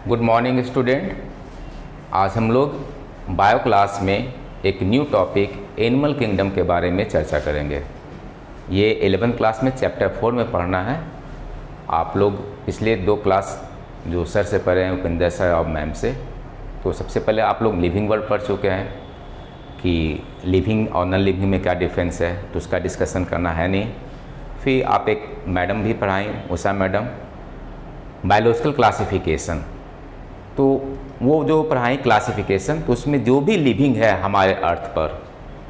Good morning student. आज हम लोग बायो क्लास में एक न्यू टॉपिक एनिमल किंगडम के बारे में चर्चा करेंगे। ये 11th क्लास में चैप्टर 4 में पढ़ना है। आप लोग पिछले 2 क्लास जो सर से पढ़े हैं, उपेंद्र सर और मैम से, तो सबसे पहले आप लोग लिविंग वर्ड पढ़ चुके हैं कि लिविंग और नॉन लिविंग में क्या डिफरेंस है, तो उसका डिस्कशन करना है नहीं। फिर आप एक मैडम भी पढ़ाई, उषा मैडम, बायोलॉजिकल क्लासिफिकेशन। तो वो जो पढ़ाई क्लासिफिकेशन, तो उसमें जो भी लिविंग है हमारे अर्थ पर,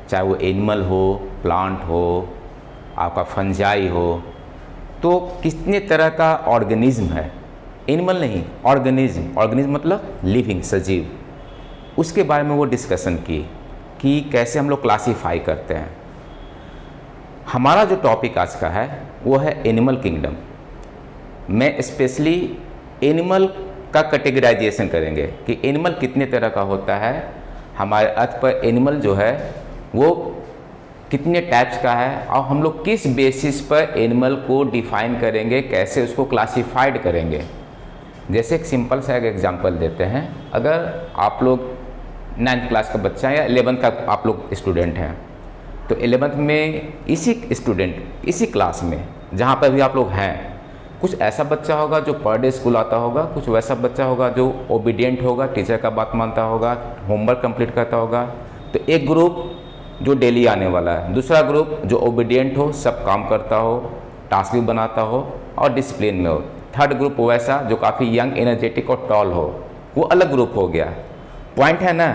चाहे वो एनिमल हो, प्लांट हो, आपका फंजाई हो, तो कितने तरह का ऑर्गेनिज्म है, एनिमल नहीं ऑर्गेनिज्म, ऑर्गेनिज्म मतलब लिविंग, सजीव, उसके बारे में वो डिस्कशन की कि कैसे हम लोग क्लासीफाई करते हैं। हमारा जो टॉपिक आज का है वो है एनिमल किंगडम। मैं स्पेशली एनिमल का कैटेगराइजेशन करेंगे कि एनिमल कितने तरह का होता है, हमारे अर्थ पर एनिमल जो है वो कितने टाइप्स का है, और हम लोग किस बेसिस पर एनिमल को डिफाइन करेंगे, कैसे उसको क्लासिफाइड करेंगे। जैसे एक सिंपल सा एक एग्जांपल देते हैं। अगर आप लोग 9th क्लास का बच्चा है या 11th का आप लोग स्टूडेंट हैं, तो 11th में इसी क्लास में जहाँ पर भी आप लोग हैं, कुछ ऐसा बच्चा होगा जो पर डे स्कूल आता होगा, कुछ वैसा बच्चा होगा जो ओबीडियंट होगा, टीचर का बात मानता होगा, होमवर्क कंप्लीट करता होगा। तो एक ग्रुप जो डेली आने वाला है, दूसरा ग्रुप जो ओबीडियंट हो, सब काम करता हो, टास्क भी बनाता हो और डिसिप्लिन में हो। थर्ड ग्रुप वैसा जो काफ़ी यंग, एनर्जेटिक और टॉल हो, वो अलग ग्रुप हो गया। पॉइंट है ना,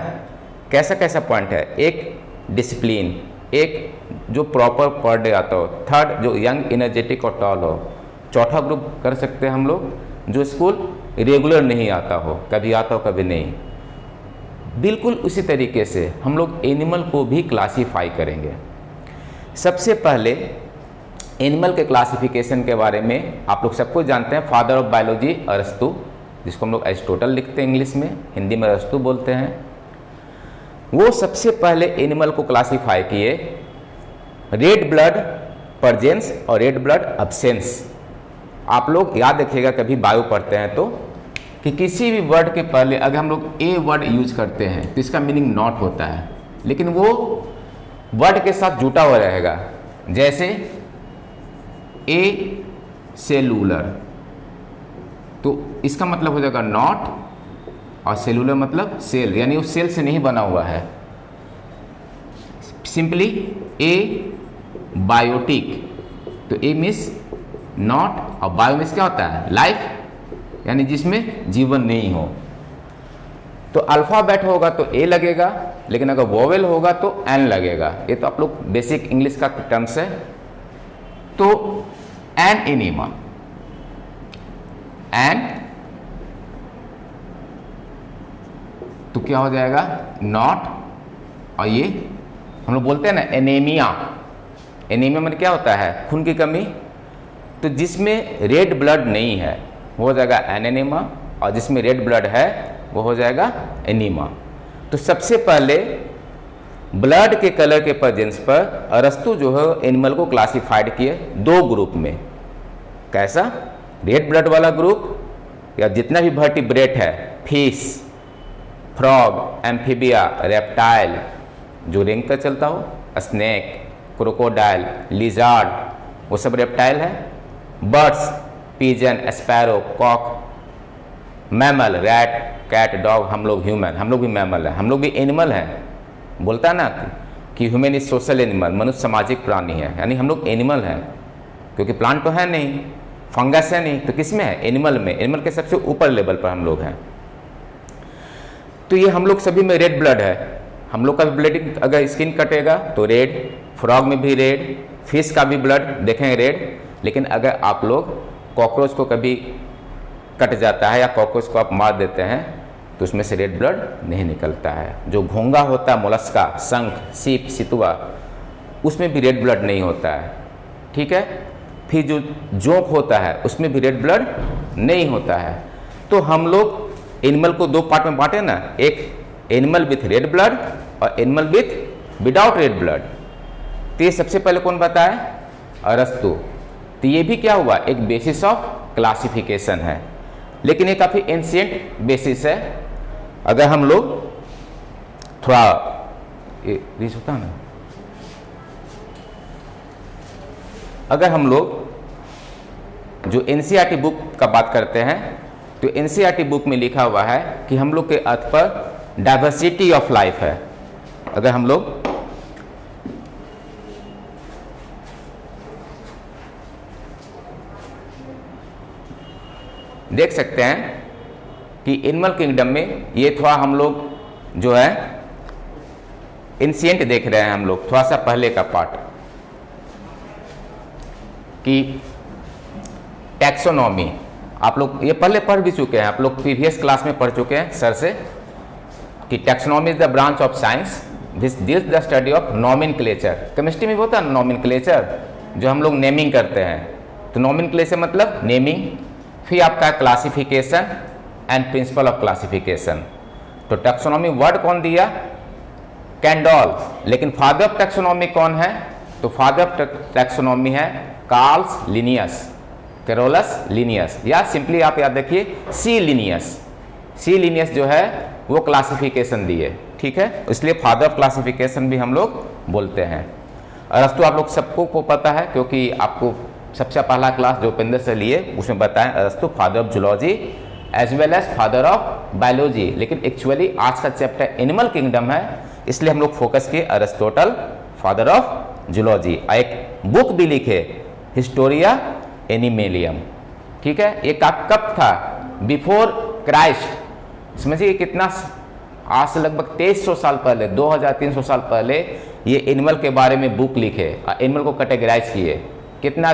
कैसा कैसा पॉइंट है, एक डिसिप्लिन, एक जो प्रॉपर पर डे आता हो, थर्ड जो यंग, एनर्जेटिक और टॉल हो, चौथा ग्रुप कर सकते हैं हम लोग जो स्कूल रेगुलर नहीं आता हो, कभी आता हो कभी नहीं। बिल्कुल उसी तरीके से हम लोग एनिमल को भी क्लासीफाई करेंगे। सबसे पहले एनिमल के क्लासिफिकेशन के बारे में आप लोग सबको जानते हैं, फादर ऑफ बायोलॉजी अरस्तु, जिसको हम लोग एरिस्टोटल लिखते हैं इंग्लिश में, हिंदी में अरस्तु बोलते हैं। वो सबसे पहले एनिमल को क्लासीफाई किए रेड ब्लड प्रेजेंस और रेड ब्लड अब्सेंस। आप लोग याद रखिएगा कभी बायो पढ़ते हैं तो, कि किसी भी वर्ड के पहले अगर हम लोग ए वर्ड यूज करते हैं तो इसका मीनिंग नॉट होता है, लेकिन वो वर्ड के साथ जुटा हुआ रहेगा। जैसे ए सेलुलर, तो इसका मतलब हो जाएगा नॉट, और सेलुलर मतलब सेल, यानी वो सेल से नहीं बना हुआ है। सिंपली ए बायोटिक, तो ए मीन्स नॉट, और बायो मीन्स क्या होता है, लाइफ, यानी जिसमें जीवन नहीं हो। तो अल्फ़ाबेट होगा तो ए लगेगा, लेकिन अगर वोवेल होगा तो एन लगेगा। ये तो आप लोग बेसिक इंग्लिश का टर्म्स है। तो एन एनिमा, एन तो क्या हो जाएगा नॉट, और ये हम लोग बोलते हैं ना एनीमिया। एनीमिया में क्या होता है, खून की कमी। तो जिसमें रेड ब्लड नहीं है वो हो जाएगा एनेमा, और जिसमें रेड ब्लड है वो हो जाएगा एनीमा। तो सबसे पहले ब्लड के कलर के प्रेजेंस पर अरस्तु जो है एनिमल को क्लासिफाइड किए 2 ग्रुप में। कैसा, रेड ब्लड वाला ग्रुप, या जितना भी वर्टिब्रेट है, फिश, फ्रॉग, एम्फीबिया, रेप्टाइल जो रेंग पर चलता हो, स्नेक, क्रोकोडाइल, लिजार्ड, वो सब रेप्टाइल है। Birds, pigeon, sparrow, cock, mammal, rat, cat, dog, हम लोग ह्यूमन, हम लोग भी मैमल हैं, हम लोग भी एनिमल हैं। बोलता है ना कि ह्यूमन इज सोशल एनिमल, मनुष्य सामाजिक प्राणी है, यानी हम लोग एनिमल हैं, क्योंकि प्लांट तो है नहीं, फंगस है नहीं, तो किस में है, एनिमल में। एनिमल के सबसे ऊपर लेवल पर हम लोग हैं। तो ये हम लोग सभी में रेड ब्लड है। हम लोग का भी ब्लड, अगर स्किन कटेगा तो रेड, फ्रॉग में भी रेड, फिश का भी ब्लड देखेंगे रेड। लेकिन अगर आप लोग कॉकरोच को कभी कट जाता है या कॉकरोच को आप मार देते हैं तो उसमें से रेड ब्लड नहीं निकलता है। जो घोंगा होता है, मोलस्का, शंख, सीप, सितुआ, उसमें भी रेड ब्लड नहीं होता है। ठीक है। फिर जो जोंक होता है उसमें भी रेड ब्लड नहीं होता है। तो हम लोग एनिमल को 2 पार्ट में बांटे ना, एक एनिमल विथ रेड ब्लड और animal with without red blood. तो ये सबसे पहले कौन बताया, अरस्तु। तो ये भी क्या हुआ, एक बेसिस ऑफ क्लासिफिकेशन है। लेकिन ये काफ़ी एंशिएंट बेसिस है। अगर हम लोग थोड़ा रीच होता है ना, अगर हम लोग जो एनसीईआरटी बुक का बात करते हैं तो एनसीईआरटी बुक में लिखा हुआ है कि हम लोग के अर्थ पर डाइवर्सिटी ऑफ लाइफ है। अगर हम लोग देख सकते हैं कि एनिमल किंगडम में ये थोड़ा हम लोग जो है एंशिएंट देख रहे हैं, हम लोग थोड़ा सा पहले का पार्ट कि टैक्सोनॉमी आप लोग ये पहले पढ़ भी चुके हैं, आप लोग प्रीवियस क्लास में पढ़ चुके हैं सर से कि taxonomy is the branch of science this deals the study of nomenclature. Chemistry में भी होता है नॉमेनक्लेचर, जो हम लोग नेमिंग करते हैं, तो नॉमेनक्लेचर मतलब नेमिंग। फिर आपका classification and principle of classification. तो टैक्सोनॉमी वर्ड कौन दिया? कैंडॉल। लेकिन फादर ऑफ टैक्सोनॉमी कौन है? तो फादर ऑफ टैक्सोनॉमी है कार्ल्स लिनियस, कैरोलस लिनियस, या सिंपली आप याद रखिए सी लिनियस। सी लिनियस जो है वो क्लासिफिकेशन दिए, ठीक है, इसलिए फादर ऑफ क्लासिफिकेशन भी हम लोग बोलते हैं। अरस्तु आप लोग सबको को पता है क्योंकि आपको सबसे पहला क्लास जो उपेंद्र से लिए उसमें बताएं अरस्तु father of zoology as well as father of biology. लेकिन एक्चुअली आज का चैप्टर एनिमल किंगडम है, इसलिए हम लोग फोकस किए अरिस्टोटल फादर ऑफ जूलॉजी। एक बुक भी लिखे हिस्टोरिया एनिमेलियम, ठीक है। ये कब था? Before Christ. समझिए कितना, आज से लगभग 2300 साल पहले, 2300 साल पहले ये एनिमल के बारे में बुक लिखे, एनिमल को कैटेगराइज किए। कितना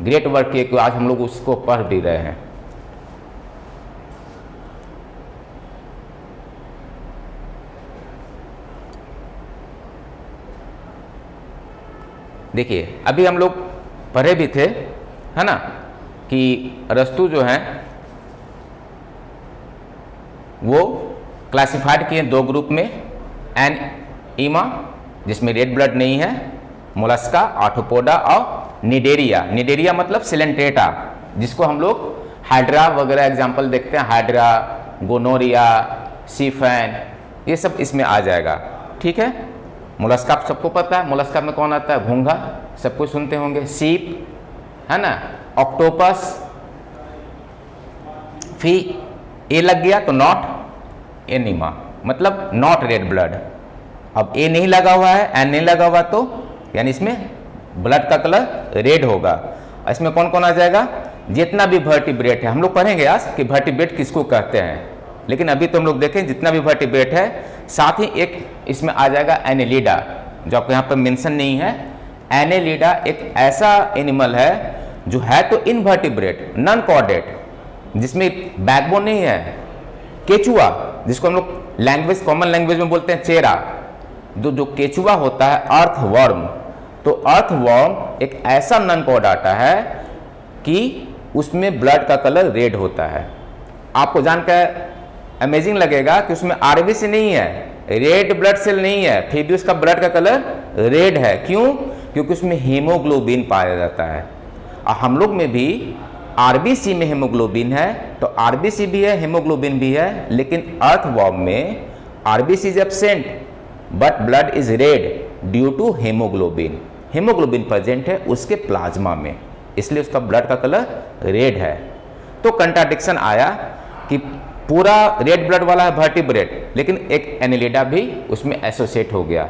ग्रेट वर्क किए कि आज हम लोग उसको पढ़ भी रहे हैं। देखिए अभी हम लोग पढ़े भी थे, है ना, कि अरस्तु जो हैं वो क्लासिफाइड किए दो ग्रुप में, एनीमा जिसमें रेड ब्लड नहीं है, मोलस्का, आर्थ्रोपोडा और निडेरिया। निडेरिया मतलब सिलेंट्रेटा, जिसको हम लोग हाइड्रा वगैरह एग्जाम्पल देखते हैं, हाइड्रा, गोनोरिया, सीफैन, ये सब इसमें आ जाएगा, ठीक है। मोलस्का आप सबको पता है, मोलस्का में कौन आता है? घोंघा, सब कुछ सुनते होंगे। सीप, है ना, ऑक्टोपस। फिर ए लग गया तो नॉट एनिमा, मतलब नॉट रेड ब्लड। अब ए नहीं लगा हुआ है, एन नहीं लगा हुआ, तो यानी इसमें ब्लड का कलर रेड होगा। इसमें कौन कौन आ जाएगा? जितना भी वर्टिब्रेट है, हम लोग पढ़ेंगे आज कि वर्टिब्रेट किसको कहते हैं, लेकिन अभी तो हम लोग देखें जितना भी वर्टिब्रेट है, साथ ही एक इसमें आ जाएगा एनेलिडा, जो आपको यहाँ पर मेंशन नहीं है। एनेलिडा एक ऐसा एनिमल है जो है तो इनवर्टिब्रेट, नॉन कॉर्डेट, जिसमें बैकबोन नहीं है। केचुआ, जिसको हम लोग लैंग्वेज, कॉमन लैंग्वेज में बोलते हैं चेरा, जो केचुआ होता है अर्थवर्म, तो अर्थवर्म एक ऐसा नॉन कॉर्डाटा है कि उसमें ब्लड का कलर रेड होता है। आपको जानकर अमेजिंग लगेगा कि उसमें आरबीसी नहीं है, रेड ब्लड सेल नहीं है, फिर भी उसका ब्लड का कलर रेड है। क्यों? क्योंकि उसमें हीमोग्लोबिन पाया जाता है। और हम लोग में भी आरबीसी में हीमोग्लोबिन है, तो आरबीसी भी है, हीमोग्लोबिन भी है, लेकिन अर्थवर्म में RBC is absent but blood is red due to haemoglobin. Haemoglobin present है उसके प्लाज्मा में, इसलिए उसका ब्लड का कलर रेड है। तो कंट्राडिक्शन आया कि पूरा रेड ब्लड वाला है वर्टिब्रेट, लेकिन एक एनेलिडा भी उसमें एसोसिएट हो गया।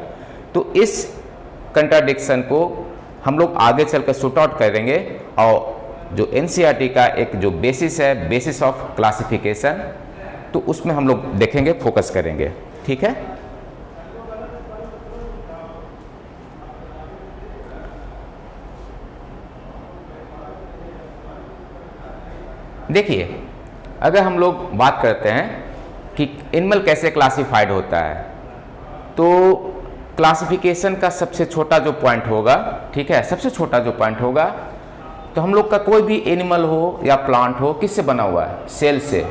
तो इस कंट्राडिक्शन को हम लोग आगे चलकर शूट आउट करेंगे, और जो एनसीईआरटी का एक जो बेसिस है, बेसिस ऑफ क्लासिफिकेशन, तो उसमें हम लोग देखेंगे, फोकस करेंगे, ठीक है। देखिए अगर हम लोग बात करते हैं कि एनिमल कैसे क्लासिफाइड होता है, तो क्लासिफिकेशन का सबसे छोटा जो पॉइंट होगा, ठीक है, सबसे छोटा जो पॉइंट होगा, तो हम लोग का कोई भी एनिमल हो या प्लांट हो, किससे बना हुआ है? सेल से।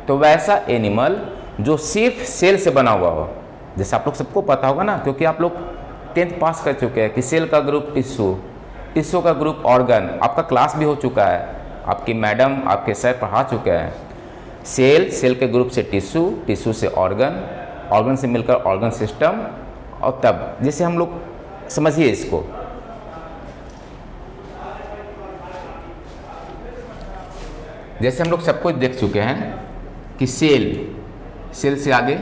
तो वैसा एनिमल जो सिर्फ सेल से बना हुआ हो, जैसे आप लोग सबको पता होगा ना, क्योंकि आप लोग 10th पास कर चुके हैं कि सेल का ग्रुप टिश्यू, टिश्यू का ग्रुप ऑर्गन, आपका क्लास भी हो चुका है, आपकी मैडम आपके सर पढ़ा चुके हैं। सेल, सेल के ग्रुप से टिश्यू, टिश्यू से ऑर्गन, ऑर्गन से मिलकर ऑर्गन सिस्टम, और तब जैसे हम लोग समझिए इसको, जैसे हम लोग सब कुछ देख चुके हैं कि सेल, सेल से आगे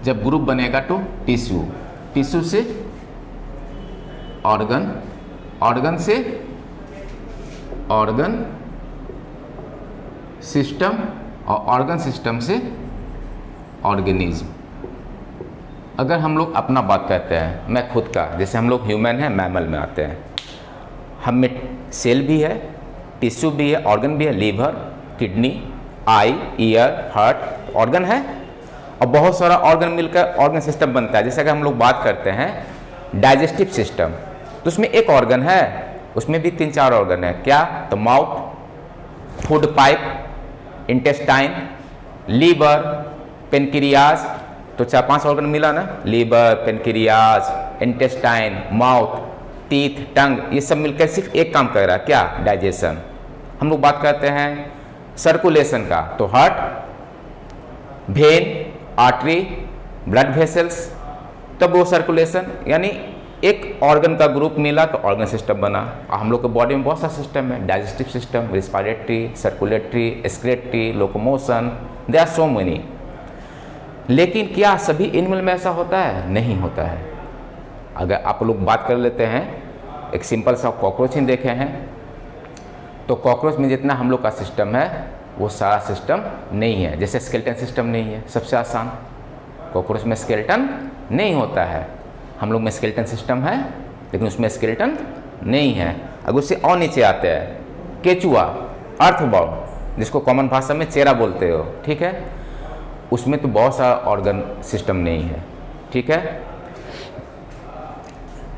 जब ग्रुप बनेगा तो टिश्यू, टिश्यू से ऑर्गन, ऑर्गन से ऑर्गन सिस्टम, और ऑर्गन सिस्टम से ऑर्गेनिज्म। अगर हम लोग अपना बात करते हैं, मैं खुद का, जैसे हम लोग ह्यूमन हैं, मैमल में आते हैं, हम में सेल भी है, टिश्यू भी है, ऑर्गन भी है, लीवर, किडनी, आई, ईयर, हार्ट, ऑर्गन है, और बहुत सारा ऑर्गन मिलकर ऑर्गन सिस्टम बनता है। जैसे अगर हम लोग बात करते हैं डाइजेस्टिव सिस्टम, तो उसमें एक ऑर्गन है, उसमें भी 3-4 ऑर्गन है। क्या? तो mouth, food pipe, intestine, liver, pancreas, तो 4-5 ऑर्गन मिला ना, liver, pancreas, intestine, mouth, teeth, tongue, ये सब मिलकर सिर्फ एक काम कर रहा है, क्या? डाइजेशन। हम लोग बात करते हैं सर्कुलेशन का, तो heart, when, artery, blood vessels, तब वो सर्कुलेशन, यानी एक ऑर्गन का ग्रुप मिला तो ऑर्गन सिस्टम बना। और हम लोग के बॉडी में बहुत सा सिस्टम है, digestive system, respiratory, circulatory, excretory, locomotion, they are so many. लेकिन क्या सभी एनिमल में ऐसा होता है? नहीं होता है। अगर आप लोग बात कर लेते हैं, एक सिंपल सा कॉकरोच ही देखे हैं, तो कॉकरोच में जितना हम लोग का सिस्टम है वो सारा सिस्टम नहीं है। जैसे स्केलेटन सिस्टम नहीं है, सबसे आसान, कॉकरोच में स्केलेटन नहीं होता है। हम लोग में स्केलेटन सिस्टम है लेकिन उसमें स्केलेटन नहीं है। अगर उससे और नीचे आते हैं, केचुआ, अर्थबॉर्म, जिसको कॉमन भाषा में चेरा बोलते हो, ठीक है, उसमें तो बहुत सारा ऑर्गन सिस्टम नहीं है, ठीक है,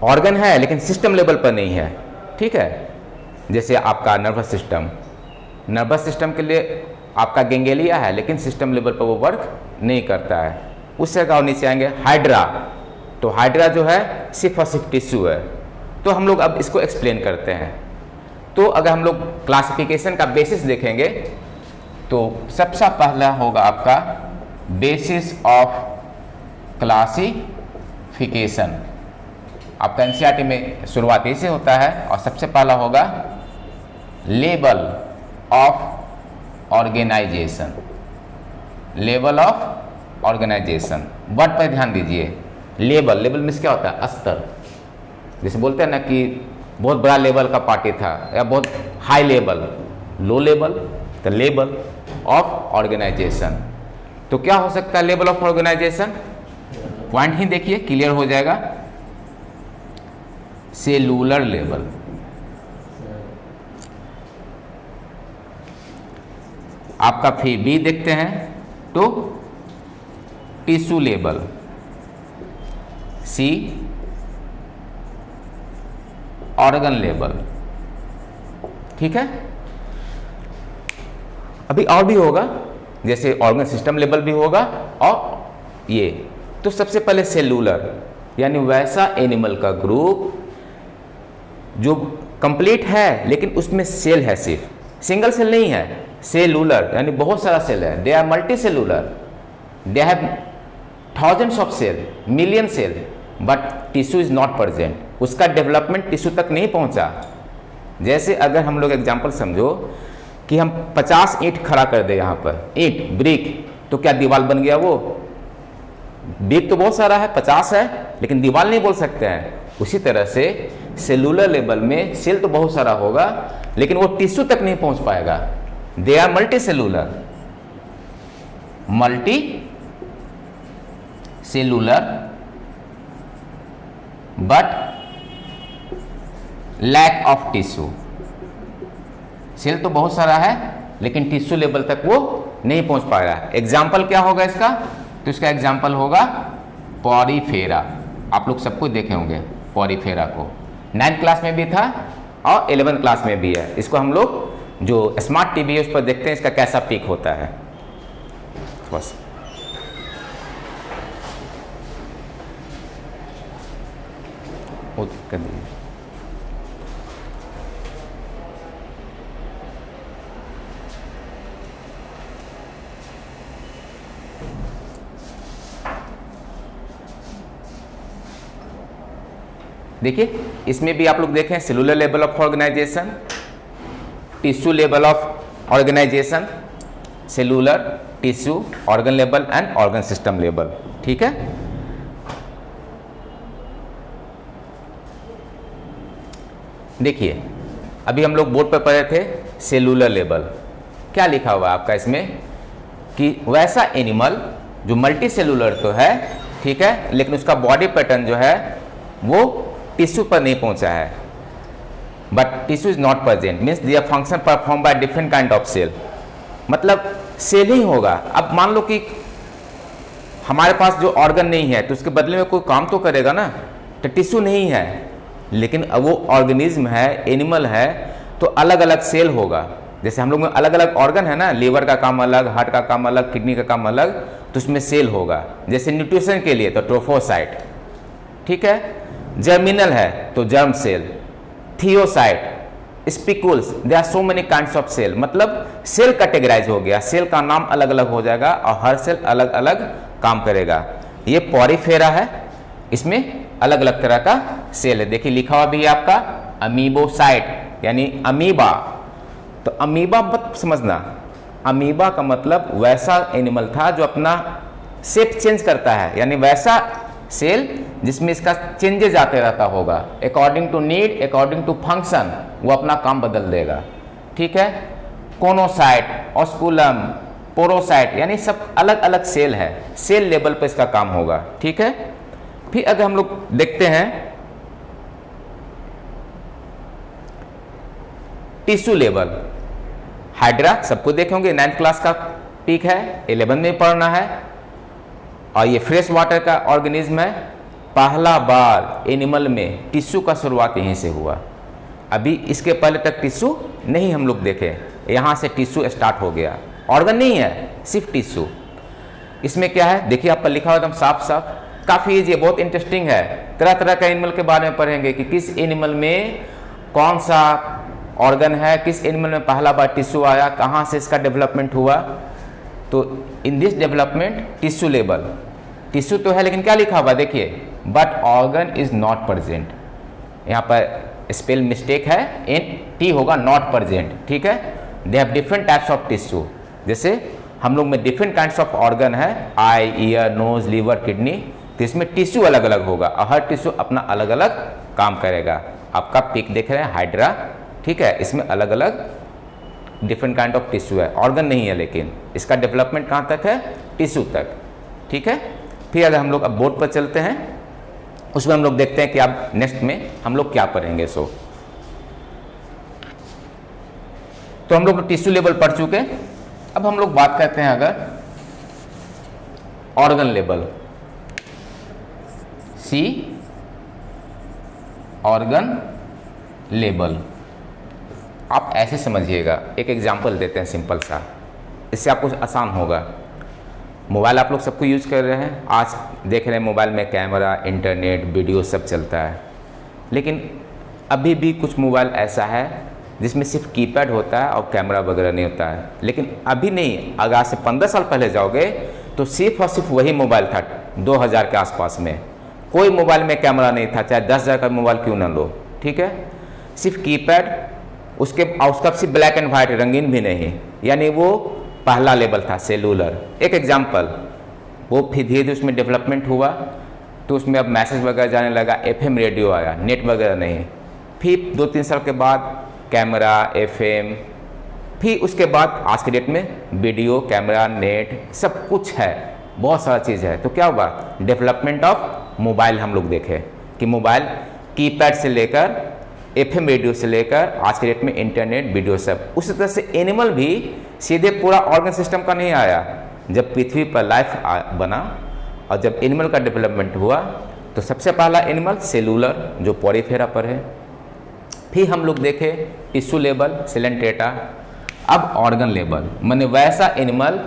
ऑर्गन है लेकिन सिस्टम लेवल पर नहीं है, ठीक है। जैसे आपका नर्वस सिस्टम, नर्वस सिस्टम के लिए आपका गेंगेलिया है लेकिन सिस्टम लेवल पर वो वर्क नहीं करता है। उससे अगर नीचे आएंगे हाइड्रा, तो हाइड्रा जो है सिर्फ और सिर्फ टिश्यू है। तो हम लोग अब इसको एक्सप्लेन करते हैं। तो अगर हम लोग क्लासिफिकेशन का बेसिस देखेंगे तो सबसे पहला होगा आपका बेसिस ऑफ क्लासिफिकेशन। आपका एनसीईआरटी में शुरुआती से होता है, और सबसे पहला होगा level of organisation. Level of organisation, word पर ध्यान दीजिए। लेवल, लेवल मीन्स क्या होता है? स्तर। जैसे बोलते हैं ना कि बहुत बड़ा लेवल का पार्टी था, या बहुत हाई लेवल, लो लेवल, तो लेवल ऑफ ऑर्गेनाइजेशन। तो क्या हो सकता है लेवल ऑफ ऑर्गेनाइजेशन? पॉइंट ही देखिए, क्लियर हो जाएगा। सेलुलर लेवल, आपका फिर बी देखते हैं तो टिश्यू लेवल, सी ऑर्गन लेवल, ठीक है। अभी और भी होगा, जैसे ऑर्गन सिस्टम लेवल भी होगा, और ये तो सबसे पहले सेलुलर, यानी वैसा एनिमल का ग्रुप जो कंप्लीट है लेकिन उसमें सेल है, सिर्फ सिंगल सेल नहीं है, सेलुलर यानी बहुत सारा सेल है। They are multi cellular, they have thousands of cell, million cell, but tissue is not present. उसका डेवलपमेंट टिश्यू तक नहीं पहुंचा। जैसे अगर हम लोग एग्जांपल समझो कि हम 50 ईंट खड़ा कर दे, यहाँ पर ईंट, ब्रिक, तो क्या दीवार बन गया? वो ब्रिक तो बहुत सारा है, 50 है, लेकिन दीवार नहीं बोल सकते हैं। उसी तरह से सेलुलर लेवल में सेल तो बहुत सारा होगा लेकिन वो टिश्यू तक नहीं पहुंच पाएगा। They are multi cellular, multi cellular, but lack of tissue. Cell तो बहुत सारा है लेकिन टिश्यू लेवल तक वो नहीं पहुंच पाएगा। एग्जाम्पल क्या होगा इसका? तो इसका एग्जाम्पल होगा पॉरीफेरा। आप लोग सब कुछ देखे होंगे पॉरीफेरा को, 9th क्लास में भी था और 11th क्लास में भी है। इसको हम लोग जो स्मार्ट टीवी है उस पर देखते हैं इसका कैसा पीक होता है। बस कर दीजिए। देखिए इसमें भी आप लोग देखें cellular level of organisation, tissue level of organisation, cellular, tissue, organ level and organ system level. ठीक है, देखिए अभी हम लोग बोर्ड पर पढ़े थे सेलुलर लेवल। क्या लिखा हुआ है आपका इसमें कि वैसा एनिमल जो मल्टी सेलुलर तो है, ठीक है, लेकिन उसका बॉडी पैटर्न जो है वो टिश्यू पर नहीं पहुंचा है, but tissue is not present, means their function perform by different kind of cell. मतलब सेल ही होगा। अब मान लो कि हमारे पास जो ऑर्गन नहीं है तो उसके बदले में कोई काम तो करेगा ना, तो टिश्यू नहीं है, लेकिन अब वो ऑर्गेनिज्म है, एनिमल है, तो अलग अलग सेल होगा। जैसे हम लोग में अलग अलग ऑर्गन है ना, लीवर का काम अलग, हार्ट का काम अलग, किडनी का काम अलग, तो उसमें सेल होगा। जैसे न्यूट्रिशन के लिए तो ट्रोफोसाइट, ठीक है, जर्मिनल है तो germ cell, theocyte, spicules, they are so many kinds of cell. मतलब सेल कैटेगराइज हो गया, सेल का नाम अलग अलग हो जाएगा और हर सेल अलग अलग काम करेगा। ये पॉरीफेरा है, इसमें अलग अलग तरह का सेल है। देखिए लिखा हुआ भी है आपका अमीबोसाइट यानी अमीबा। तो अमीबा मत समझना, अमीबा का मतलब वैसा एनिमल था जो अपना शेप चेंज करता है, यानी वैसा सेल जिसमें इसका चेंजेज आते रहता होगा, according to need, according to function वो अपना काम बदल देगा। ठीक है, कोनोसाइट, ऑस्कुलम, पोरोसाइट, यानी सब अलग अलग सेल है, सेल लेवल पर इसका काम होगा। ठीक है, फिर अगर हम लोग देखते हैं टिश्यू लेवल, हाइड्रा सबको देखे होंगे, 9th क्लास का पीक है, 11 में पढ़ना है, और ये फ्रेश वाटर का ऑर्गेनिज्म है। पहला बार एनिमल में टिश्यू का शुरुआत यहीं से हुआ। अभी इसके पहले तक टिश्यू नहीं हम लोग देखे, यहाँ से टिश्यू स्टार्ट हो गया, ऑर्गन नहीं है, सिर्फ टिश्यू। इसमें क्या है देखिए आपका लिखा हुआ एकदम साफ साफ, काफ़ी ईजी है, बहुत इंटरेस्टिंग है। तरह तरह का एनिमल के बारे में पढ़ेंगे कि किस एनिमल में कौन सा ऑर्गन है, किस एनिमल में पहला बार टिश्यू आया, कहाँ से इसका डेवलपमेंट हुआ। तो in this development tissue level, tissue तो है लेकिन क्या लिखा हुआ देखिए, but organ is not present. यहाँ पर स्पेल मिस्टेक है, एन टी होगा नॉट प्रेजेंट। ठीक है, they have different types of tissue. जैसे हम लोग में डिफरेंट काइंड्स ऑफ ऑर्गन है, आई, ईयर, नोज, लीवर, किडनी, तो इसमें टिश्यू अलग अलग होगा और हर टिश्यू अपना अलग अलग काम करेगा। आपका पिक देख रहे हैं हाइड्रा, ठीक है, इसमें अलग अलग डिफरेंट काइंड ऑफ टिश्यू है, ऑर्गन नहीं है, लेकिन इसका डेवलपमेंट कहाँ तक है, टिश्यू तक। ठीक है, फिर अगर हम लोग अब बोर्ड पर चलते हैं, उसमें हम लोग देखते हैं कि अब नेक्स्ट में हम लोग क्या पढ़ेंगे। तो हम लोग टिश्यू लेवल पढ़ चुके, अब हम लोग बात करते हैं अगर ऑर्गन लेवल, सी ऑर्गन लेवल। आप ऐसे समझिएगा, एक एग्जांपल देते हैं सिंपल सा, इससे आपको आसान होगा। मोबाइल आप लोग सबको यूज़ कर रहे हैं, आज देख रहे हैं मोबाइल में कैमरा, इंटरनेट, वीडियो सब चलता है, लेकिन अभी भी कुछ मोबाइल ऐसा है जिसमें सिर्फ कीपैड होता है और कैमरा वगैरह नहीं होता है। लेकिन अभी नहीं, अगर आज से 15 साल पहले जाओगे तो सिर्फ और सिर्फ वही मोबाइल था 2000 के आसपास में। कोई मोबाइल में कैमरा नहीं था, चाहे 10,000 का मोबाइल क्यों ना लो। ठीक है, सिर्फ कीपैड, उसका सिर्फ ब्लैक एंड वाइट, रंगीन भी नहीं, यानी वो पहला लेवल था सेलुलर। एक एग्जाम्पल, वो फिर धीरे धीरे उसमें डेवलपमेंट हुआ तो उसमें अब मैसेज वगैरह जाने लगा, FM रेडियो आया, नेट वगैरह नहीं। फिर 2-3 साल के बाद कैमरा, FM, फिर उसके बाद आज के डेट में वीडियो, कैमरा, नेट, सब कुछ है, बहुत सारा चीज़ है। तो क्या हुआ, डेवलपमेंट ऑफ मोबाइल हम लोग देखें कि मोबाइल कीपैड से लेकर FM रेडियो से लेकर आज के डेट में इंटरनेट, वीडियो, सब। उसी तरह से एनिमल भी सीधे पूरा ऑर्गन सिस्टम का नहीं आया। जब पृथ्वी पर लाइफ बना और जब एनिमल का डेवलपमेंट हुआ तो सबसे पहला एनिमल सेलुलर जो पॉरीफेरा पर है, फिर हम लोग देखे टिश्यू लेवल, सेलेंट्रेटा, अब ऑर्गन लेवल, माने वैसा एनिमल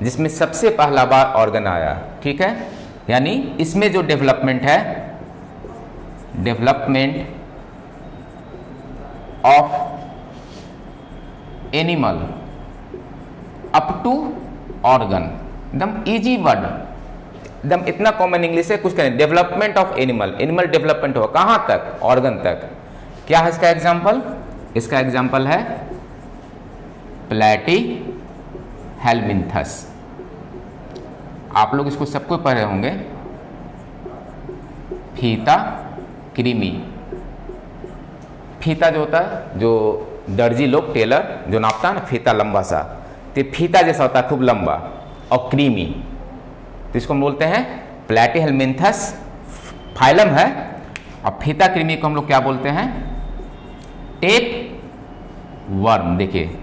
जिसमें सबसे पहला बार ऑर्गन आया। ठीक है, यानी इसमें जो डेवलपमेंट है, development of animal up to organ, एकदम इजी वर्ड, एकदम इतना कॉमन इंग्लिश है, कुछ करें। Development of animal, animal development हो कहाँ तक? ऑर्गन तक। क्या है इसका एग्जाम्पल? इसका एग्जाम्पल है प्लेटी हेलमिंथस। आप लोग इसको सबको पढ़े होंगे, फीता कृमि। फीता जो होता है, जो दर्जी लोग, टेलर जो नापता है ना, फीता लंबा सा, तो फीता जैसा होता है खूब लंबा, और कृमि, तो इसको हम बोलते हैं प्लेटीहेलमिन्थस, फाइलम है। और फीता कृमि को हम लोग क्या बोलते हैं? Tape worm. देखिए,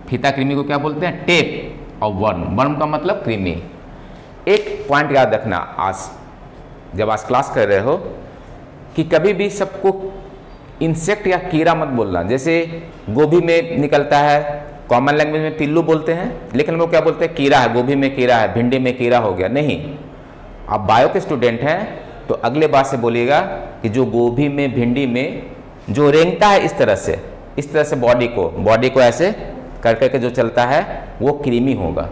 फीता कृमि को क्या बोलते हैं? टेप और वर्म। वर्म का मतलब कृमि। एक पॉइंट याद रखना, आज जब आज क्लास कर रहे हो, कि कभी भी सबको इंसेक्ट या कीड़ा मत बोलना। जैसे गोभी में निकलता है, कॉमन लैंग्वेज में पिल्लू बोलते हैं, लेकिन हम लोग क्या बोलते हैं? कीड़ा है, गोभी में कीड़ा है, भिंडी में कीड़ा हो गया। नहीं, आप बायो के स्टूडेंट हैं तो अगले बात से बोलिएगा कि जो गोभी में, भिंडी में जो रेंगता है इस तरह से बॉडी को ऐसे कर करके जो चलता है, वो कृमि होगा,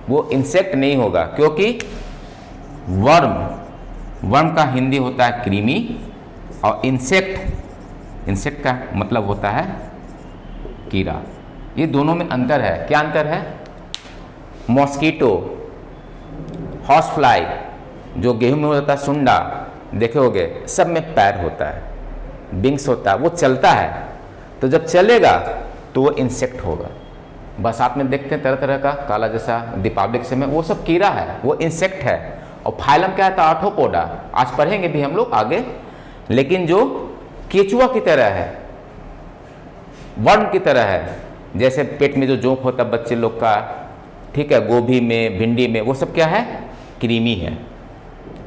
वो इंसेक्ट नहीं होगा। क्योंकि वर्म का हिंदी होता है कृमि, और इंसेक्ट का मतलब होता है कीड़ा। ये दोनों में अंतर है। क्या अंतर है? मॉस्कीटो, हॉर्स फ्लाई, जो गेहूं में होता है सुंडा, देखे होगे, सब में पैर होता है, विंग्स होता है, वो चलता है। तो जब चलेगा तो वो इंसेक्ट होगा। बरसात में देखते हैं तरह तरह का काला जैसा, दीपावली के समय, वो सब कीड़ा है, वो इंसेक्ट है। और फाइलम क्या है? आर्थ्रोपोडा। आज पढ़ेंगे भी हम लोग आगे। लेकिन जो केचुआ की तरह है, वर्म की तरह है, जैसे पेट में जो जोंक होता है बच्चे लोग का, ठीक है, गोभी में, भिंडी में, वो सब क्या है? कृमि है।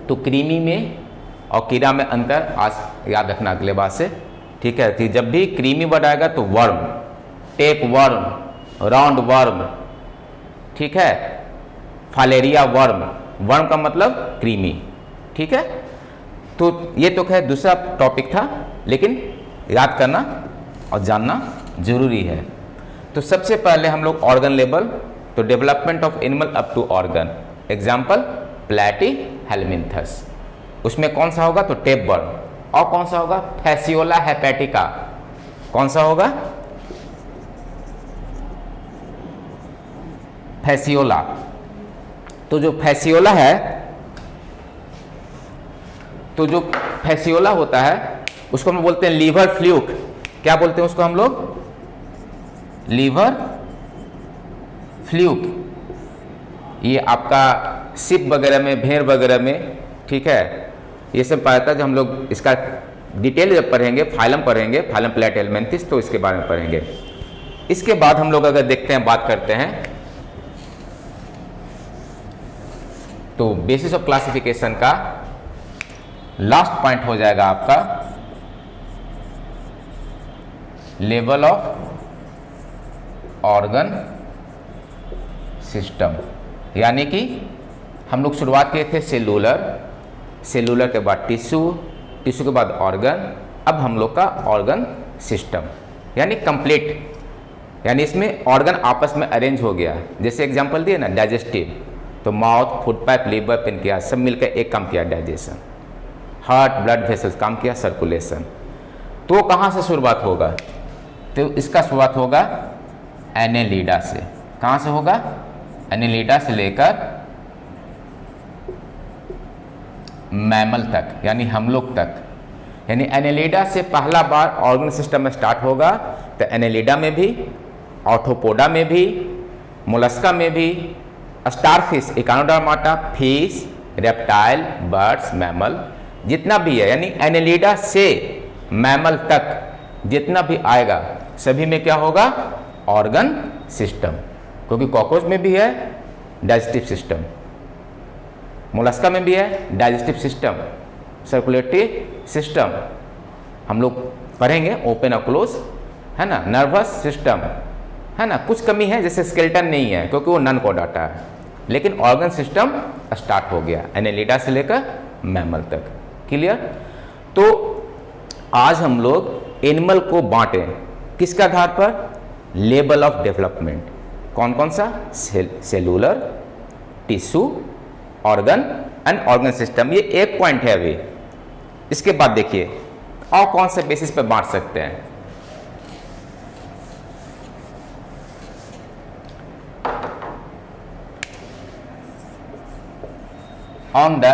तो कृमि में और कीड़ा में अंतर आज याद रखना अगले बात से, ठीक है। कि जब भी कृमि वर्ड आएगा तो worm, tape worm, round worm, ठीक है, फालेरिया वर्म। वर्म का मतलब कृमि, ठीक है। तो ये तो खैर दूसरा टॉपिक था, लेकिन याद करना और जानना जरूरी है। तो सबसे पहले हम लोग ऑर्गन लेवल, तो development of animal up to organ. Example platyhelminthes. उसमें कौन सा होगा? तो टेप वर्म। और कौन सा होगा? Fasciola hepatica. कौन सा होगा? फैसियोला। तो जो फैसियोला है, तो जो फैसियोला होता है उसको हम बोलते हैं लीवर फ्लूक। क्या बोलते हैं उसको हम लोग? Liver fluke. ये आपका सिप वगैरह में, भेड़ वगैरह में, ठीक है, ये सब पाया था। जब हम लोग इसका डिटेल जब पढ़ेंगे, फाइलम पढ़ेंगे, फाइलम प्लेटीहेलमिन्थस, तो इसके बारे में पढ़ेंगे। इसके बाद हम लोग अगर देखते हैं, बात करते हैं, तो बेसिस ऑफ क्लासिफिकेशन का लास्ट पॉइंट हो जाएगा आपका लेवल ऑफ ऑर्गन सिस्टम। यानी कि हम लोग शुरुआत किए थे सेलुलर के बाद टिश्यू के बाद ऑर्गन, अब हम लोग का ऑर्गन सिस्टम, यानी कंप्लीट, यानी इसमें ऑर्गन आपस में अरेंज हो गया। जैसे एग्जांपल दिए ना, डाइजेस्टिव, तो mouth, food pipe, liver, pancreas सब मिलकर एक काम किया, डाइजेशन। हार्ट, ब्लड वेसल्स काम किया, सर्कुलेशन। तो कहाँ से शुरुआत होगा? तो इसका शुरुआत होगा एनेलिडा से। कहाँ से होगा? एनेलिडा से लेकर मैमल तक, यानी हम लोग तक। यानी एनेलिडा से पहला बार ऑर्गन सिस्टम में स्टार्ट होगा। तो एनेलिडा में भी, आर्थ्रोपोडा में भी, मोलस्का में भी, starfish, echinodermata, fish, reptile, birds, mammal, जितना भी है, यानी एनेलिडा से मैमल तक जितना भी आएगा, सभी में क्या होगा? Organ system. क्योंकि कॉकरोच में भी है डाइजेस्टिव सिस्टम, मोलस्का में भी है डाइजेस्टिव सिस्टम, सर्कुलेटरी सिस्टम, हम लोग पढ़ेंगे, ओपन और क्लोज, है ना, नर्वस सिस्टम, है ना। कुछ कमी है, जैसे स्केलेटन नहीं है क्योंकि वो नन कोडाटा है, लेकिन ऑर्गन सिस्टम स्टार्ट हो गया एनेलिडा से लेकर मैमल तक। क्लियर? तो आज हम लोग एनिमल को बांटे किसके आधार पर? Level of development. कौन कौन सा? Cellular, tissue, organ and organ system. ये एक पॉइंट है अभी। इसके बाद देखिए और कौन से बेसिस पे बांट सकते हैं। On the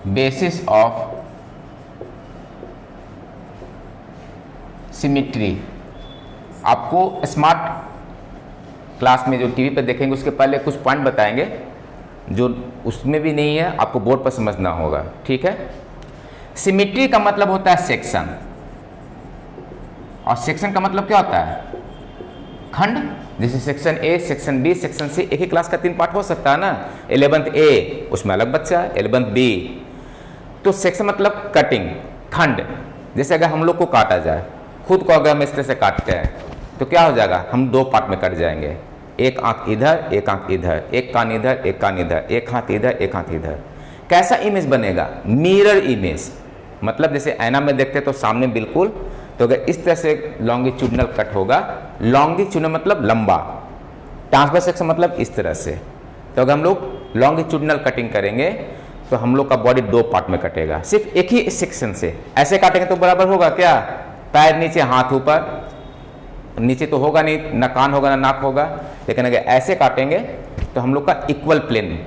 basis of symmetry. आपको स्मार्ट क्लास में जो टीवी पे देखेंगे उसके पहले कुछ पॉइंट बताएंगे जो उसमें भी नहीं है, आपको बोर्ड पर समझना होगा, ठीक है। सिमिट्री का मतलब होता है सेक्शन, और सेक्शन का मतलब क्या होता है? खंड। जैसे section A, section B, section C, एक ही क्लास का 3 पार्ट हो सकता है ना। 11th ए उसमें अलग बच्चा है, 11th बी। तो सेक्शन मतलब कटिंग, खंड। जैसे अगर हम लोग को काटा जाए, खुद को अगर हम इस तरह से काटते हैं तो क्या हो जाएगा? हम 2 पार्ट में कट जाएंगे, एक आंख इधर, एक आंख इधर, एक कान इधर, एक कान इधर, एक हाथ इधर, एक हाथ इधर। कैसा इमेज बनेगा? Mirror image. मतलब जैसे ऐना में देखते हैं तो सामने बिल्कुल, तो अगर इस तरह से लॉन्गिट्यूडनल कट होगा, लॉन्गिट्यूडनल मतलब लंबा, ट्रांसवर्स सेक्शन मतलब इस तरह से। तो अगर हम लोग लॉन्गिट्यूडनल कटिंग करेंगे तो हम लोग का बॉडी 2 पार्ट में कटेगा, सिर्फ एक ही सेक्शन से। ऐसे काटेंगे तो बराबर होगा क्या? पैर नीचे, हाथ ऊपर, नीचे तो होगा नहीं, ना कान होगा ना नाक होगा। लेकिन अगर ऐसे काटेंगे तो हम लोग का इक्वल प्लेन,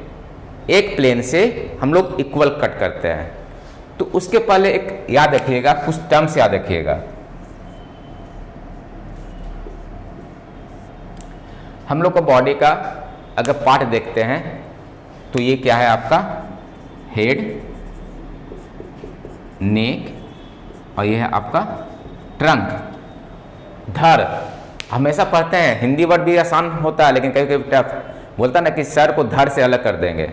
एक प्लेन से हम लोग इक्वल कट करते हैं। तो उसके पहले एक याद रखिएगा, कुछ टर्म्स याद रखिएगा। हम लोग का बॉडी का अगर पार्ट देखते हैं तो ये क्या है आपका? हेड, नेक, और ये है आपका ट्रंक, धड़। हमेशा पढ़ते हैं, हिंदी वर्ड भी आसान होता है लेकिन कभी कभी टफ बोलता ना कि सर को धड़ से अलग कर देंगे।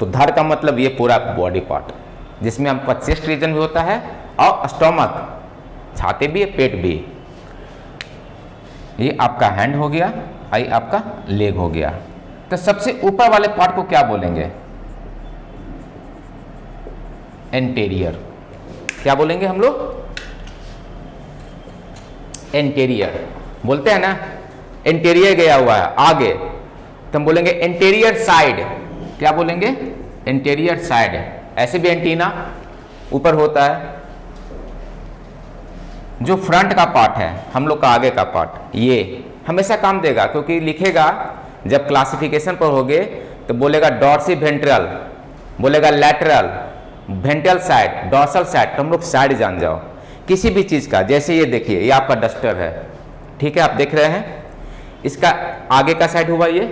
तो धड़ का मतलब ये पूरा बॉडी पार्ट, जिसमें हमका चेस्ट रीजन भी होता है और स्टोमक, छाती भी है, पेट भी। ये आपका हैंड हो गया, ये आपका लेग हो गया। तो सबसे ऊपर वाले पार्ट को क्या बोलेंगे? एंटेरियर। क्या बोलेंगे हम लोग? एंटेरियर बोलते हैं ना। एंटेरियर गया हुआ है आगे, तो हम बोलेंगे एंटेरियर साइड। क्या बोलेंगे? Anterior side. ऐसे भी एंटीना ऊपर होता है। जो फ्रंट का पार्ट है, हम लोग का आगे का पार्ट, ये हमेशा काम देगा, क्योंकि लिखेगा जब क्लासिफिकेशन पर होगे तो बोलेगा डॉर्सी वेंट्रल, बोलेगा lateral, ventral side, dorsal side. तो हम लोग साइड जान जाओ किसी भी चीज़ का। जैसे ये देखिए, ये आपका डस्टर है, ठीक है, आप देख रहे हैं, इसका आगे का साइड हुआ ये।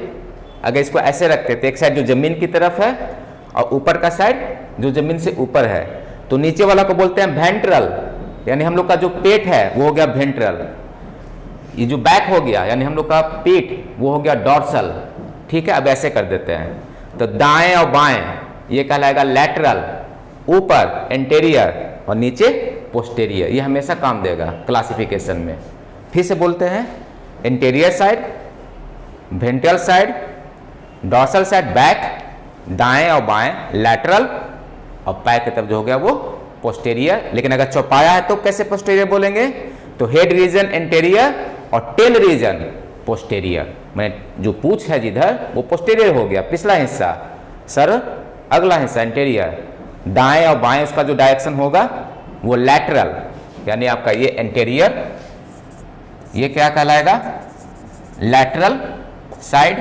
अगर इसको ऐसे रखते तो एक साइड जो जमीन की तरफ है और ऊपर का साइड जो जमीन से ऊपर है, तो नीचे वाला को बोलते हैं वेंट्रल, यानी हम लोग का जो पेट है वो हो गया वेंट्रल। ये जो बैक हो गया यानी हम लोग का पीठ, वो हो गया डॉर्सल, ठीक है। अब ऐसे कर देते हैं, तो दाएं और बाएं ये कहलाएगा लैटरल, ऊपर एंटेरियर और नीचे पोस्टेरियर। ये हमेशा काम देगा क्लासिफिकेशन में। फिर से बोलते हैं, anterior side, ventral side, dorsal side back, दाएं और बाएं लैटरल, और पैर की तरफ जो हो गया वो पोस्टेरियर। लेकिन अगर चौपाया है तो कैसे पोस्टेरियर बोलेंगे? तो हेड रीजन एंटेरियर और टेल रीजन पोस्टेरियर। मैं जो पूछ है जिधर वो पोस्टेरियर हो गया, पिछला हिस्सा, सर अगला हिस्सा एंटेरियर। दाएं और बाएं उसका जो डायरेक्शन होगा वो लैटरल, यानी आपका ये एंटेरियर, ये क्या कहलाएगा? Lateral side.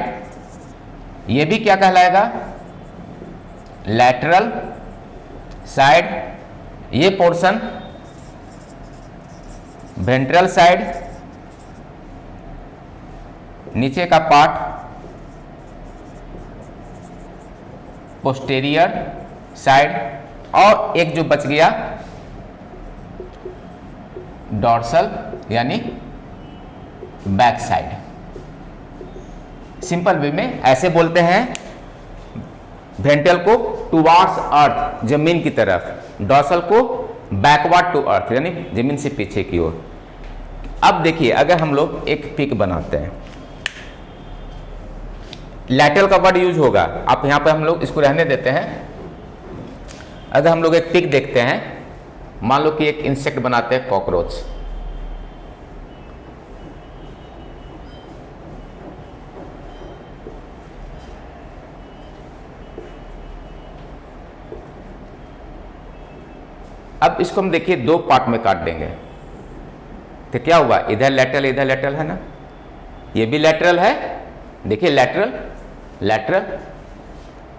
ये भी क्या कहलाएगा? Lateral side. ये पोर्शन वेंट्रल साइड, नीचे का पार्ट पोस्टेरियर साइड, और एक जो बच गया डॉर्सल यानी बैक साइड। सिंपल वे में ऐसे बोलते हैं, वेंट्रल को टुवार्ड्स अर्थ, जमीन की तरफ, डॉर्सल को बैकवर्ड टू अर्थ यानी जमीन से पीछे की ओर। अब देखिए, अगर हम लोग एक पिक बनाते हैं, लैटरल का वर्ड यूज होगा, आप यहां पर हम लोग इसको रहने देते हैं। अगर हम लोग एक पिक देखते हैं, मान लो कि एक इंसेक्ट बनाते हैं, कॉकरोच। अब इसको हम देखिए दो पार्ट में काट देंगे तो क्या हुआ, इधर लेटरल है ना, ये भी लेटरल है, देखिए लेटरल लेटरल,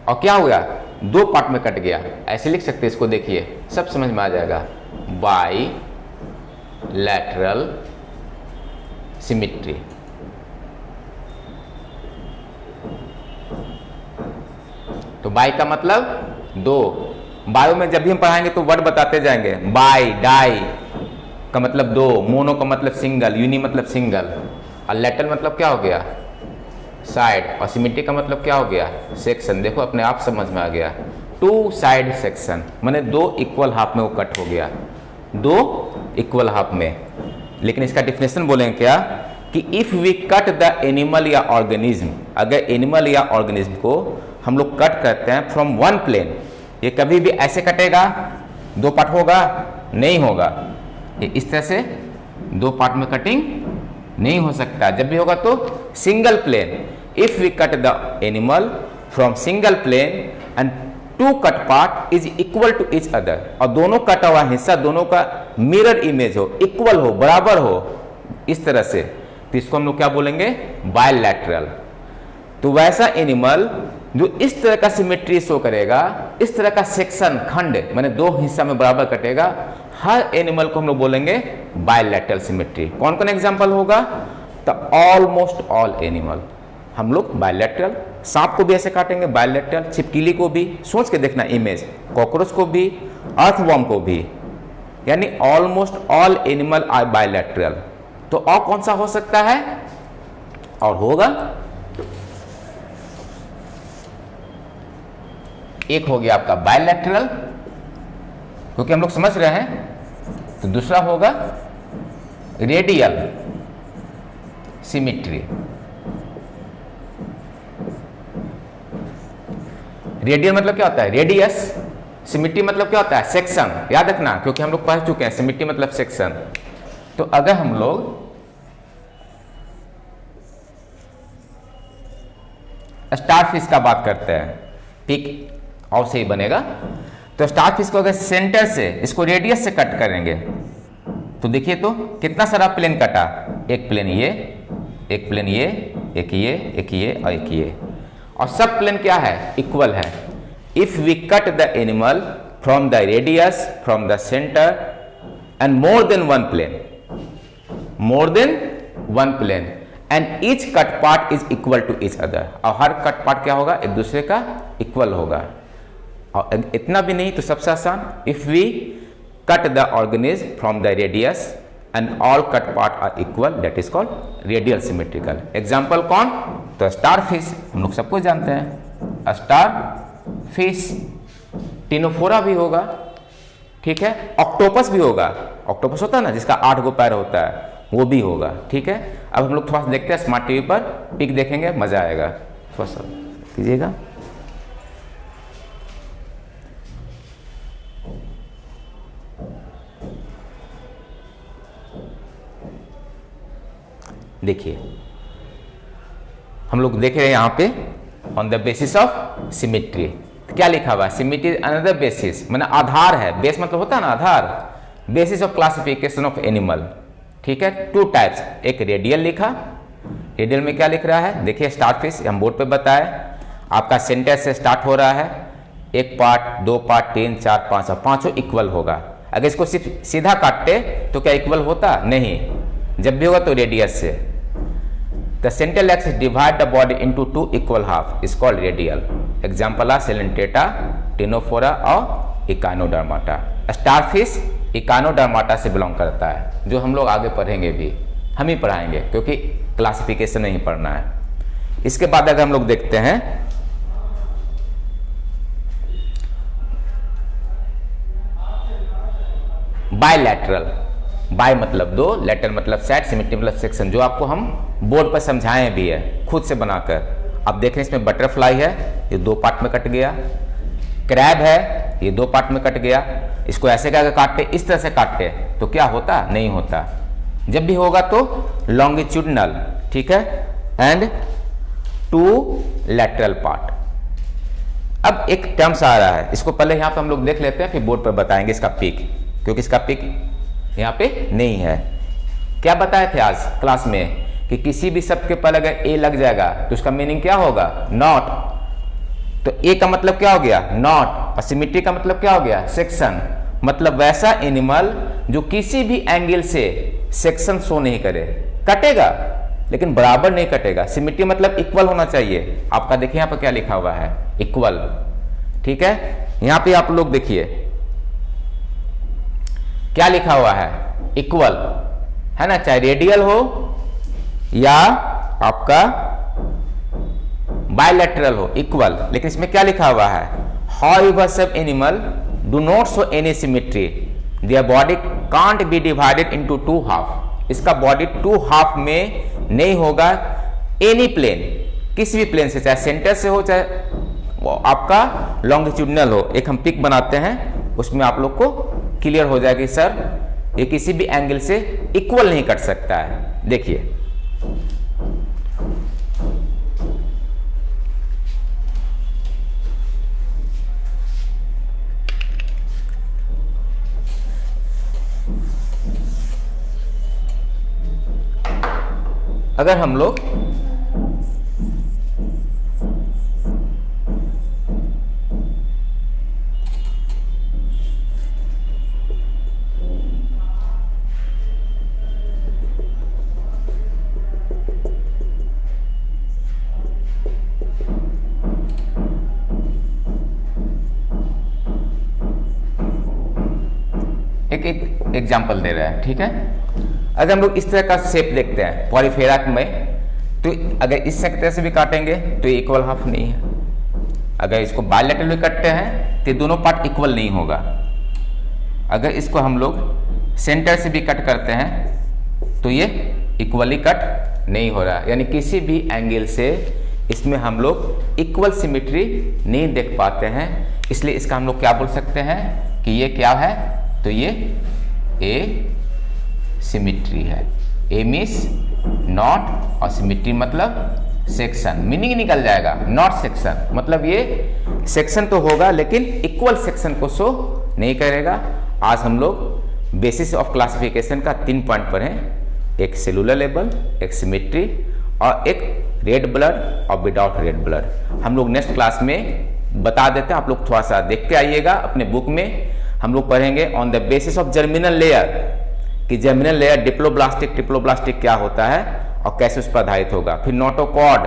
और क्या हुआ, दो पार्ट में कट गया। ऐसे लिख सकते हैं इसको, देखिए सब समझ में आ जाएगा, बाई लैटरल सिमिट्री। तो बाई का मतलब दो, बायो में जब भी हम पढ़ाएंगे तो वर्ड बताते जाएंगे, बाई डाई का मतलब दो, मोनो का मतलब सिंगल, यूनि मतलब सिंगल, और लैटरल मतलब क्या हो गया, साइड, और सिमिट्री का मतलब क्या हो गया, सेक्शन। देखो अपने आप समझ में आ गया, टू साइड सेक्शन, माने दो इक्वल हाफ में वो कट हो गया, दो इक्वल हाफ में। लेकिन इसका डिफिनेशन बोलेंगे क्या कि if we cut the animal या ऑर्गेनिज्म, अगर एनिमल या ऑर्गेनिज्म को हम लोग कट करते हैं फ्रॉम वन प्लेन, ये कभी भी ऐसे कटेगा, दो पार्ट होगा, नहीं होगा, ये इस तरह से दो पार्ट में कटिंग नहीं हो सकता। जब भी होगा तो single plane. If we cut the animal from single plane and two cut part is equal to each other, और दोनों कटा हुआ हिस्सा दोनों का मिरर इमेज हो, इक्वल हो, बराबर हो, इस तरह से, तो इसको हम लोग क्या बोलेंगे, बायलैटरल। तो वैसा एनिमल जो इस तरह का सिमेट्री शो करेगा, इस तरह का सेक्शन खंड माने दो हिस्सा में बराबर कटेगा, हर एनिमल को हम लोग बोलेंगे बायलैटरल सिमेट्री। कौन कौन एग्जांपल होगा, तो ऑलमोस्ट ऑल एनिमल हम लोग बायलैटरल, सांप को भी ऐसे काटेंगे बायलैटरल, छिपकली को भी, सोच के देखना इमेज, कॉकरोच को भी, अर्थवर्म को भी, यानी almost all animal are bilateral. तो और कौन सा हो सकता है, और होगा, एक हो गया आपका बायलैटरल, क्योंकि हम लोग समझ रहे हैं, तो दूसरा होगा रेडियल सिमिट्री। रेडियल मतलब क्या होता है, रेडियस, सिमिट्री मतलब क्या होता है, सेक्शन, याद रखना, क्योंकि हम लोग पढ़ चुके हैं सिमिट्री मतलब सेक्शन। तो अगर हम लोग स्टारफिश का बात करते हैं, पिक और से ही बनेगा, तो स्टारफिश को अगर सेंटर से इसको रेडियस से कट करेंगे तो देखिए तो कितना सारा प्लेन कटा, एक प्लेन ये, एक प्लेन ये, एक ये, एक ये और एक ये, और सब प्लेन क्या है, इक्वल है। If we cut the animal from the radius from the centre and more than one plane, more than one plane, and each cut part is equal to each other, और हर cut part क्या होगा, एक दूसरे का equal होगा। और इतना भी नहीं तो सबसे आसान, if we cut the organism from the radius and all cut part are equal, that is called radial symmetrical. Example कौन, तो स्टारफिश हम लोग सबको जानते हैं, स्टारफिश, टिनोफोरा भी होगा, ठीक है, ऑक्टोपस भी होगा, ऑक्टोपस होता है ना जिसका 8 गो पैर होता है, वो भी होगा, ठीक है। अब हम लोग थोड़ा सा देखते हैं स्मार्ट टीवी पर, पिक देखेंगे, मजा आएगा, थोड़ा सा कीजिएगा। देखिए हम लोग देख रहे हैं यहाँ पे, on the basis of symmetry, क्या लिखा हुआ है, सिमेट्री अनदर बेसिस, माने आधार है, बेस मतलब होता है ना आधार, basis of classification of animal, ठीक है। टू टाइप्स, एक रेडियल लिखा, रेडियल में क्या लिख रहा है, देखिए स्टारफिश हम बोर्ड पे बताए, आपका सेंटर से स्टार्ट हो रहा है, एक पार्ट, दो पार्ट, 3, 4, 5 और पांचों इक्वल होगा। अगर इसको सिर्फ सीधा काटते तो क्या इक्वल होता, नहीं, जब भी होगा तो रेडियस से। The central axis divide the body into two equal half is called radial. Example are Coelenterata, Ctenophora और Echinodermata. Starfish Echinodermata से बिलोंग करता है, जो हम लोग आगे पढ़ेंगे भी, हम ही पढ़ाएंगे क्योंकि क्लासिफिकेशन नहीं पढ़ना है। इसके बाद अगर हम लोग देखते हैं बायलैटरल, बाय मतलब दो, लेटर मतलब साइड, सिमेट्री मतलब सेक्शन, जो आपको हम बोर्ड पर समझाए भी है खुद से बनाकर। अब देखें इसमें बटरफ्लाई है, ये दो पार्ट में कट गया, क्रैब है, ये दो पार्ट में कट गया, इसको ऐसे करके काटते, इस तरह से काटते तो क्या होता, नहीं होता। जब भी होगा तो लॉन्गिट्यूडनल, ठीक है, एंड टू लैटरल पार्ट। अब एक टर्म्स आ रहा है, इसको पहले यहाँ पे हम लोग देख लेते हैं, फिर बोर्ड पर बताएंगे इसका पिक। क्योंकि इसका पिक यहाँ पे नहीं है। क्या बताए थे आज क्लास में कि किसी भी शब्द के पहले अगर ए लग जाएगा तो उसका मीनिंग क्या होगा? नॉट। तो ए का मतलब क्या हो गया? नॉट। और सिमेट्री का मतलब क्या हो गया? सेक्शन। मतलब वैसा एनिमल जो किसी भी एंगल से सेक्शन शो नहीं करे, कटेगा लेकिन बराबर नहीं कटेगा। सिमेट्री मतलब इक्वल होना चाहिए। आपका देखिए यहाँ पर क्या लिखा हुआ है? इक्वल। ठीक है, यहाँ पे आप लोग देखिए क्या लिखा हुआ है? इक्वल, है ना, चाहे रेडियल हो या आपका बायलैटरल हो, इक्वल। लेकिन इसमें क्या लिखा हुआ है? हाउएवर सब animal do not show any symmetry, their body can't be divided into two half. इसका बॉडी टू हाफ में नहीं होगा। एनी प्लेन, किसी भी प्लेन से, चाहे सेंटर से हो चाहे आपका लॉन्गिट्यूडनल हो। एक हम पिक बनाते हैं, उसमें आप लोग को क्लियर हो जाएगी सर ये किसी भी एंगल से इक्वल नहीं कट सकता है। देखिए अगर हम लोग एक एग्जाम्पल दे रहे हैं, ठीक है। अगर हम लोग इस तरह का शेप देखते हैं पॉलीफेरा में, तो अगर इस तरह से भी काटेंगे तो ये इक्वल हाफ नहीं है। अगर इसको बायलैटरल भी काटते हैं तो दोनों पार्ट इक्वल नहीं होगा। अगर इसको हम लोग सेंटर से भी कट करते हैं तो ये इक्वली कट नहीं हो रहा, यानी किसी भी एंगल से इसमें हम लोग इक्वल सिमेट्री नहीं देख पाते हैं। इसलिए इसका हम लोग क्या बोल सकते हैं कि ये क्या है? तो ये ए सिमेट्री है। ए मीन्स नॉट और सिमेट्री मतलब सेक्शन। मीनिंग निकल जाएगा, नॉट सेक्शन मतलब ये सेक्शन तो होगा लेकिन इक्वल सेक्शन को शो नहीं करेगा। आज हम लोग बेसिस ऑफ क्लासिफिकेशन का 3 पॉइंट पढ़ें, एक सेलुलर लेवल, एक सिमेट्री और एक रेड ब्लड और विदाउट रेड ब्लड। हम लोग नेक्स्ट क्लास में बता देते हैं, आप लोग थोड़ा सा देख के आइएगा अपने बुक में। हम लोग पढ़ेंगे on the basis of germinal layer कि जर्मिनल लेयर डिप्लोब्लास्टिक ट्रिप्लोब्लास्टिक क्या होता है और कैसे उस पर आधारित होगा। फिर नोटोकॉर्ड,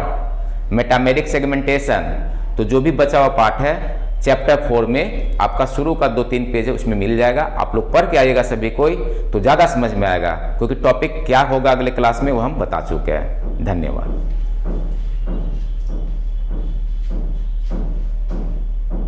मेटामेरिक सेगमेंटेशन। तो जो भी बचा हुआ पार्ट है चैप्टर 4 में आपका शुरू का 2-3 पेज है उसमें मिल जाएगा। आप लोग पढ़ के आइएगा सभी कोई, तो ज़्यादा समझ में आएगा, क्योंकि टॉपिक क्या होगा अगले क्लास में वो हम बता चुके हैं। धन्यवाद।